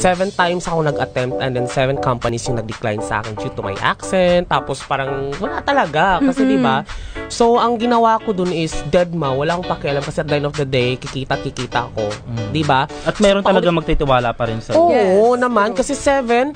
7 times ako nag-attempt and then 7 companies yung nag-decline sa akin due to my accent. Tapos parang wala talaga. Kasi diba? So, ang ginawa ko dun is deadma. Wala akong pakialam kasi at the end of the day, kikita ako. Diba? At mayroon talaga magtitiwala pa rin sa'yo. Oo naman. Kasi 7,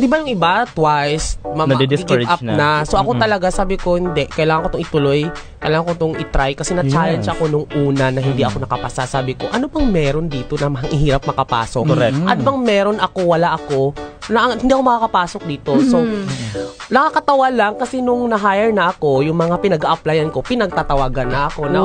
di ba yung iba, twice, Nadi-discourage give up na. So ako talaga, sabi ko, hindi. Kailangan ko itong ituloy. Kailangan ko itong itry. Kasi na-challenge ako nung una na hindi ako nakapasa. Sabi ko, ano bang meron dito na mahihirap makapasok? Correct. Ano bang meron ako, wala ako, na hindi ako makakapasok dito. So, nakakatawa lang kasi nung na-hire na ako, yung mga pinag-a-applyan ko, pinagtatawagan na ako na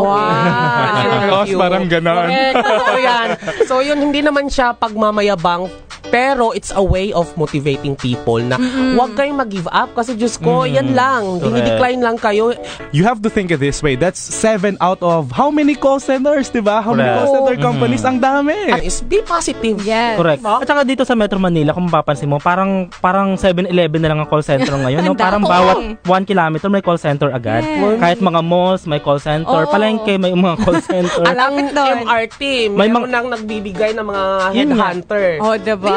okay. Parang ganon. So, yan. So, yun, hindi naman siya pagmamayabang, pero it's a way of motivating people na huwag kayong mag-give up kasi Diyos ko, yan lang. Dinidecline lang kayo. You have to think it this way. That's 7 out of how many call centers, di ba? How many call center companies? Ang dami. At is be positive. Yes. Correct. At saka dito sa Metro Manila, kung mapapansin mo, parang 7-Eleven na lang ang call center ngayon. No? Parang bawat 1 kilometer may call center agad. Yes. Kahit mga malls, may call center. Palengke, may mga call center. Ang doon. MRT, May meron nang nagbibigay ng mga Yun nga. headhunter. Oh, diba?